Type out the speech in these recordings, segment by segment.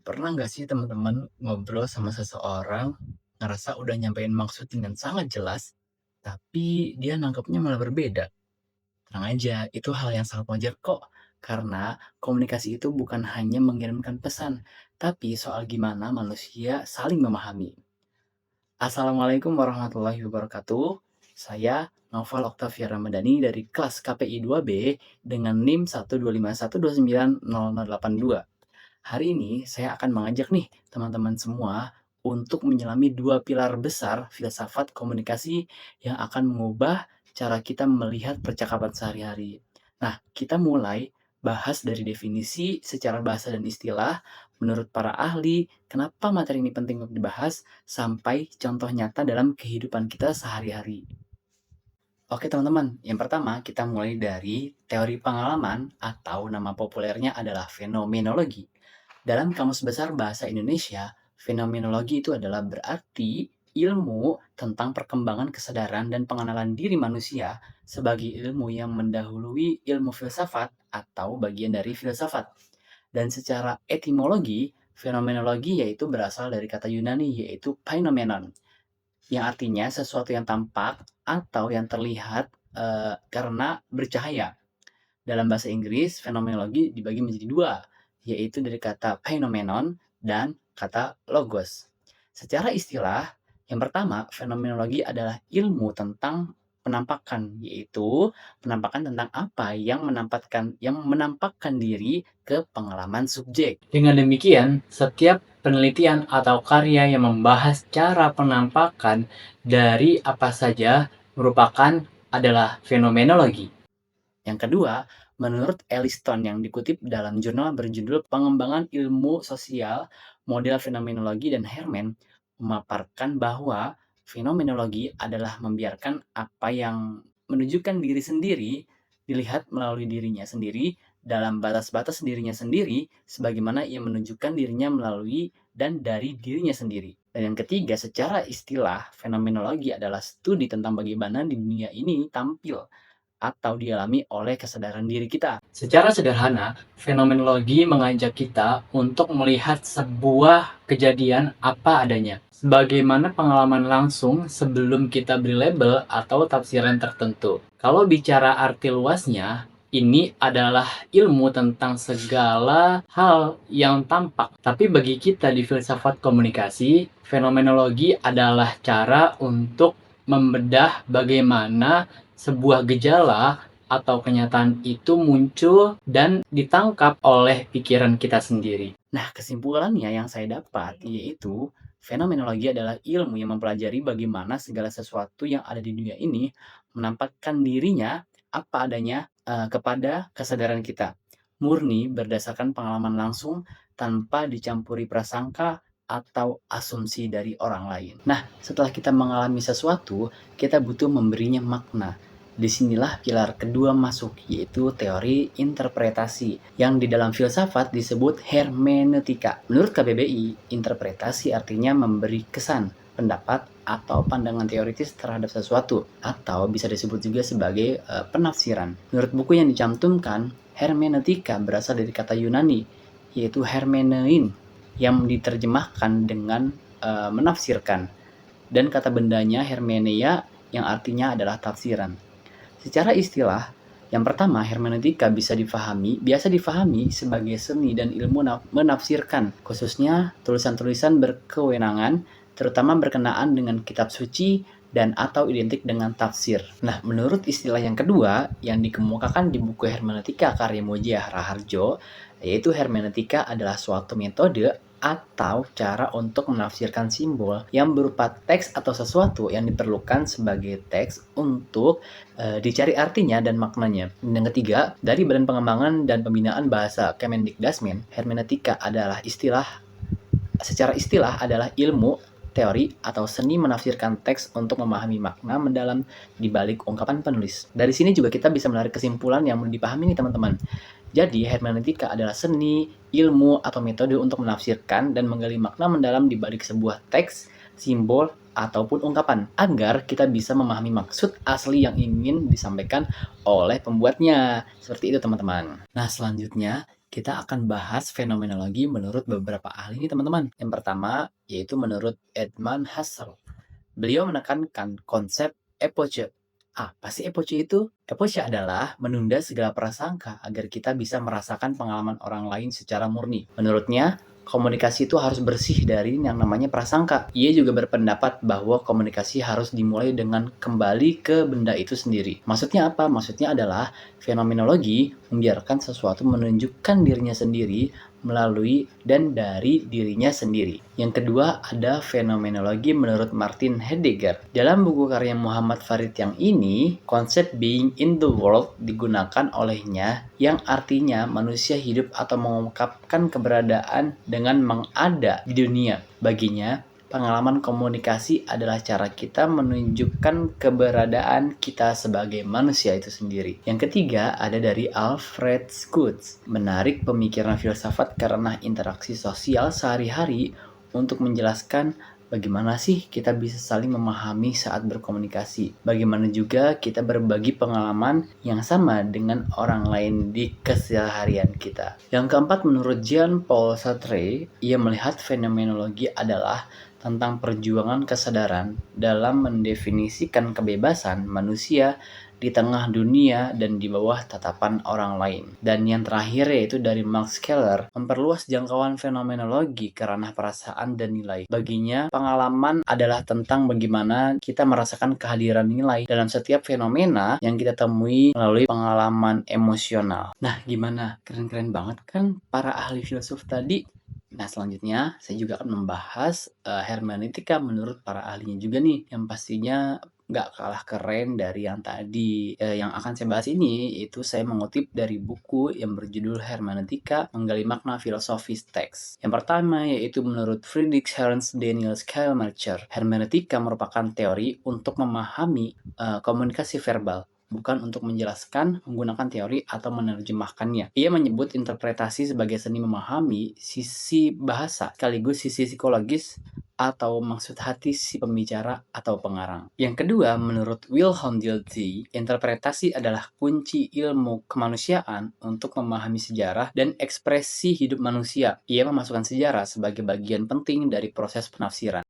Pernah nggak sih teman-teman ngobrol sama seseorang, ngerasa udah nyampein maksud dengan sangat jelas, tapi dia nangkepnya malah berbeda? Tenang aja, itu hal yang sangat wajar kok. Karena komunikasi itu bukan hanya mengirimkan pesan, tapi soal gimana manusia saling memahami. Assalamualaikum warahmatullahi wabarakatuh. Saya Noval Oktavia Ramadhani dari kelas KPI 2B dengan NIM 12512900082. Hari ini saya akan mengajak nih teman-teman semua untuk menyelami dua pilar besar filsafat komunikasi yang akan mengubah cara kita melihat percakapan sehari-hari. Nah, kita mulai bahas dari definisi secara bahasa dan istilah, menurut para ahli, kenapa materi ini penting untuk dibahas, sampai contoh nyata dalam kehidupan kita sehari-hari. Oke teman-teman, yang pertama kita mulai dari teori pengalaman atau nama populernya adalah fenomenologi. Dalam Kamus Besar Bahasa Indonesia, fenomenologi itu adalah berarti ilmu tentang perkembangan kesadaran dan pengenalan diri manusia sebagai ilmu yang mendahului ilmu filsafat atau bagian dari filsafat. Dan secara etimologi, fenomenologi yaitu berasal dari kata Yunani yaitu phenomenon, yang artinya sesuatu yang tampak atau yang terlihat karena bercahaya. Dalam bahasa Inggris, fenomenologi dibagi menjadi dua, yaitu dari kata phenomenon dan kata logos. Secara istilah, yang pertama, fenomenologi adalah ilmu tentang penampakan, yaitu penampakan tentang apa yang menampakkan diri ke pengalaman subjek. Dengan demikian, setiap penelitian atau karya yang membahas cara penampakan dari apa saja merupakan adalah fenomenologi. Yang kedua, menurut Elliston yang dikutip dalam jurnal berjudul Pengembangan Ilmu Sosial, Model Fenomenologi dan Herman memaparkan bahwa fenomenologi adalah membiarkan apa yang menunjukkan diri sendiri dilihat melalui dirinya sendiri dalam batas-batas dirinya sendiri sebagaimana ia menunjukkan dirinya melalui dan dari dirinya sendiri. Dan yang ketiga, secara istilah, fenomenologi adalah studi tentang bagaimana di dunia ini tampil atau dialami oleh kesadaran diri kita. Secara sederhana, fenomenologi mengajak kita untuk melihat sebuah kejadian apa adanya, sebagaimana pengalaman langsung sebelum kita beri label atau tafsiran tertentu. Kalau bicara arti luasnya, ini adalah ilmu tentang segala hal yang tampak. Tapi bagi kita di filsafat komunikasi, fenomenologi adalah cara untuk membedah bagaimana sebuah gejala atau kenyataan itu muncul dan ditangkap oleh pikiran kita sendiri. Nah, kesimpulannya yang saya dapat yaitu fenomenologi adalah ilmu yang mempelajari bagaimana segala sesuatu yang ada di dunia ini menampakkan dirinya apa adanya kepada kesadaran kita. Murni berdasarkan pengalaman langsung tanpa dicampuri prasangka atau asumsi dari orang lain. Nah, setelah kita mengalami sesuatu, kita butuh memberinya makna. Disinilah pilar kedua masuk, yaitu teori interpretasi, yang di dalam filsafat disebut hermeneutika. Menurut KBBI, interpretasi artinya memberi kesan, pendapat, atau pandangan teoritis terhadap sesuatu, atau bisa disebut juga sebagai penafsiran. Menurut buku yang dicantumkan, hermeneutika berasal dari kata Yunani, yaitu hermenein, yang diterjemahkan dengan menafsirkan, dan kata bendanya hermeneia yang artinya adalah tafsiran. Secara istilah, yang pertama, hermeneutika biasa difahami sebagai seni dan ilmu menafsirkan, khususnya tulisan-tulisan berkewenangan, terutama berkenaan dengan kitab suci dan atau identik dengan tafsir. Nah, menurut istilah yang kedua yang dikemukakan di buku Hermeneutika karya Mojiyah Raharjo, yaitu hermeneutika adalah suatu metode atau cara untuk menafsirkan simbol yang berupa teks atau sesuatu yang diperlukan sebagai teks untuk dicari artinya dan maknanya. Dan yang ketiga, dari Badan Pengembangan dan Pembinaan Bahasa Kemendikbudrismen, hermeneutika secara istilah adalah ilmu, teori, atau seni menafsirkan teks untuk memahami makna mendalam di balik ungkapan penulis. Dari sini juga kita bisa menarik kesimpulan yang mau dipahami nih teman-teman. Jadi, hermeneutika adalah seni, ilmu, atau metode untuk menafsirkan dan menggali makna mendalam di balik sebuah teks, simbol, ataupun ungkapan, agar kita bisa memahami maksud asli yang ingin disampaikan oleh pembuatnya. Seperti itu teman-teman. Nah, selanjutnya Kita akan bahas fenomenologi menurut beberapa ahli nih teman-teman. Yang pertama, yaitu menurut Edmund Husserl. Beliau menekankan konsep epoche. Apa sih epoche itu? Epoche adalah menunda segala prasangka agar kita bisa merasakan pengalaman orang lain secara murni. Menurutnya, komunikasi itu harus bersih dari yang namanya prasangka. Ia juga berpendapat bahwa komunikasi harus dimulai dengan kembali ke benda itu sendiri. Maksudnya apa? Maksudnya adalah fenomenologi membiarkan sesuatu menunjukkan dirinya sendiri melalui dan dari dirinya sendiri. Yang kedua ada fenomenologi menurut Martin Heidegger. Dalam buku karya Muhammad Farid yang ini, konsep being in the world digunakan olehnya yang artinya manusia hidup atau mengungkapkan keberadaan dengan mengada di dunia. Baginya, pengalaman komunikasi adalah cara kita menunjukkan keberadaan kita sebagai manusia itu sendiri. Yang ketiga ada dari Alfred Schutz. Menarik pemikiran filsafat karena interaksi sosial sehari-hari untuk menjelaskan bagaimana sih kita bisa saling memahami saat berkomunikasi. Bagaimana juga kita berbagi pengalaman yang sama dengan orang lain di keseharian kita. Yang keempat menurut Jean-Paul Sartre, ia melihat fenomenologi adalah tentang perjuangan kesadaran dalam mendefinisikan kebebasan manusia di tengah dunia dan di bawah tatapan orang lain. Dan yang terakhir yaitu dari Max Keller, memperluas jangkauan fenomenologi ke ranah perasaan dan nilai. Baginya, pengalaman adalah tentang bagaimana kita merasakan kehadiran nilai dalam setiap fenomena yang kita temui melalui pengalaman emosional. Nah, gimana? Keren-keren banget kan para ahli filsuf tadi? Nah, selanjutnya saya juga akan membahas hermeneutika menurut para ahlinya juga nih, yang pastinya nggak kalah keren dari yang tadi. Yang akan saya bahas ini itu saya mengutip dari buku yang berjudul Hermeneutika Menggali Makna Filosofis Teks. Yang pertama yaitu menurut Friedrich Ernst Daniel Schleiermacher, hermeneutika merupakan teori untuk memahami komunikasi verbal, bukan untuk menjelaskan, menggunakan teori, atau menerjemahkannya. Ia menyebut interpretasi sebagai seni memahami sisi bahasa, sekaligus sisi psikologis atau maksud hati si pembicara atau pengarang. Yang kedua, menurut Wilhelm Dilthey, interpretasi adalah kunci ilmu kemanusiaan untuk memahami sejarah dan ekspresi hidup manusia. Ia memasukkan sejarah sebagai bagian penting dari proses penafsiran.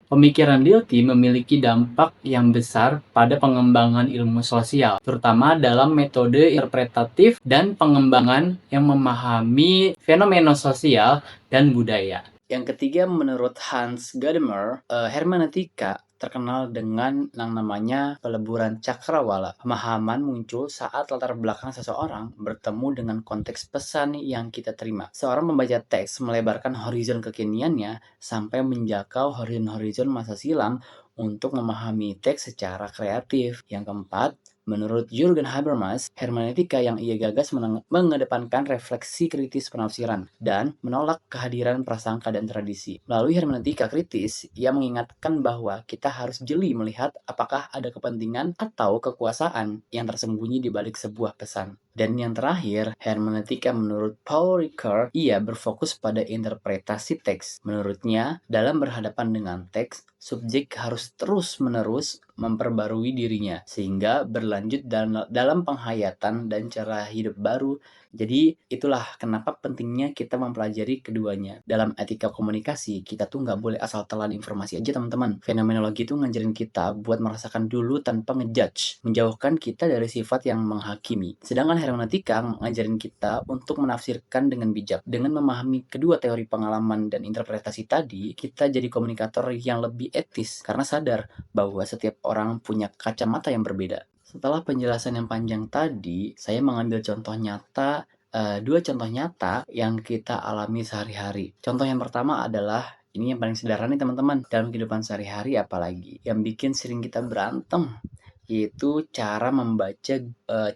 Pemikiran Dilthey memiliki dampak yang besar pada pengembangan ilmu sosial, terutama dalam metode interpretatif dan pengembangan yang memahami fenomena sosial dan budaya. Yang ketiga, menurut Hans Gadamer, hermeneutika terkenal dengan yang namanya peleburan cakrawala. Pemahaman muncul saat latar belakang seseorang bertemu dengan konteks pesan yang kita terima. Seorang membaca teks melebarkan horizon kekiniannya sampai menjangkau horizon-horizon masa silam untuk memahami teks secara kreatif. Yang keempat, menurut Jürgen Habermas, hermeneutika yang ia gagas mengedepankan refleksi kritis penafsiran dan menolak kehadiran prasangka dan tradisi. Melalui hermeneutika kritis, ia mengingatkan bahwa kita harus jeli melihat apakah ada kepentingan atau kekuasaan yang tersembunyi di balik sebuah pesan. Dan yang terakhir, hermeneutika menurut Paul Ricoeur, ia berfokus pada interpretasi teks. Menurutnya, dalam berhadapan dengan teks, subjek harus terus-menerus memperbarui dirinya, sehingga berlanjut dalam penghayatan dan cara hidup baru. Jadi itulah kenapa pentingnya kita mempelajari keduanya. Dalam etika komunikasi, kita tuh nggak boleh asal telan informasi aja teman-teman. Fenomenologi itu ngajarin kita buat merasakan dulu tanpa ngejudge, menjauhkan kita dari sifat yang menghakimi. Sedangkan hermeneutika ngajarin kita untuk menafsirkan dengan bijak. Dengan memahami kedua teori pengalaman dan interpretasi tadi, kita jadi komunikator yang lebih etis karena sadar bahwa setiap orang punya kacamata yang berbeda. Setelah penjelasan yang panjang tadi, saya mengambil contoh nyata, dua contoh nyata yang kita alami sehari-hari. Contoh yang pertama adalah, ini yang paling sederhana nih teman-teman, dalam kehidupan sehari-hari apalagi, yang bikin sering kita berantem, yaitu cara membaca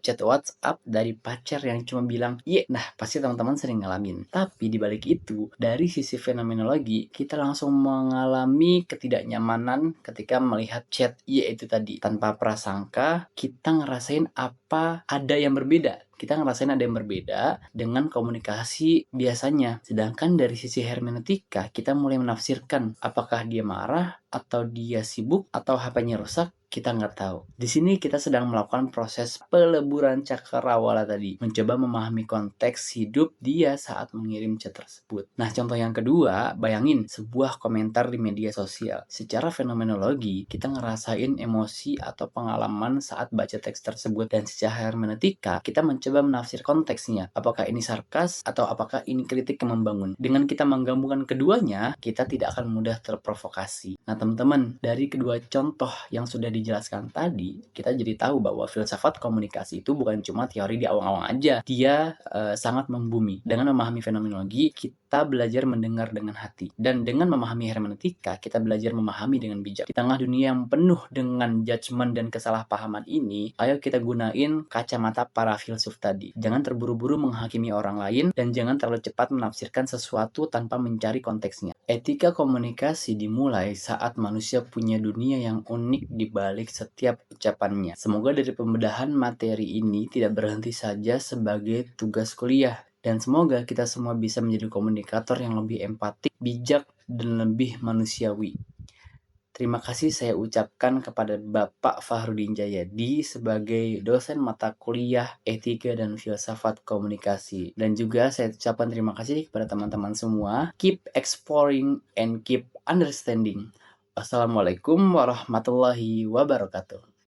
chat WhatsApp dari pacar yang cuma bilang iya. Nah, pasti teman-teman sering ngalamin. Tapi di balik itu, dari sisi fenomenologi, kita langsung mengalami ketidaknyamanan ketika melihat chat iya itu tadi. Tanpa prasangka, kita ngerasain apa ada yang berbeda. kita ngerasain ada yang berbeda dengan komunikasi biasanya. Sedangkan dari sisi hermeneutika, kita mulai menafsirkan apakah dia marah, atau dia sibuk, atau HP-nya rusak, kita nggak tahu. Di sini kita sedang melakukan proses peleburan cakrawala tadi, mencoba memahami konteks hidup dia saat mengirim chat tersebut. Nah, contoh yang kedua, bayangin sebuah komentar di media sosial. Secara fenomenologi, kita ngerasain emosi atau pengalaman saat baca teks tersebut, dan secara hermeneutika, kita mencoba menafsir konteksnya. Apakah ini sarkas atau apakah ini kritik yang membangun? Dengan kita menggabungkan keduanya, kita tidak akan mudah terprovokasi. Nah, teman-teman, dari kedua contoh yang sudah dijelaskan tadi, kita jadi tahu bahwa filsafat komunikasi itu bukan cuma teori di awang-awang aja. Dia sangat membumi. Dengan memahami fenomenologi, kita belajar mendengar dengan hati. Dan dengan memahami hermeneutika, kita belajar memahami dengan bijak. Di tengah dunia yang penuh dengan judgement dan kesalahpahaman ini, ayo kita gunain kacamata para filsuf tadi. Jangan terburu-buru menghakimi orang lain, dan jangan terlalu cepat menafsirkan sesuatu tanpa mencari konteksnya. Etika komunikasi dimulai saat manusia punya dunia yang unik di balik setiap ucapannya. Semoga dari pembedahan materi ini tidak berhenti saja sebagai tugas kuliah. Dan semoga kita semua bisa menjadi komunikator yang lebih empatik, bijak, dan lebih manusiawi. Terima kasih saya ucapkan kepada Bapak Fahrudin Jayadi sebagai dosen mata kuliah Etika dan Filsafat Komunikasi. Dan juga saya ucapkan terima kasih kepada teman-teman semua. Keep exploring and keep understanding. Wassalamualaikum warahmatullahi wabarakatuh.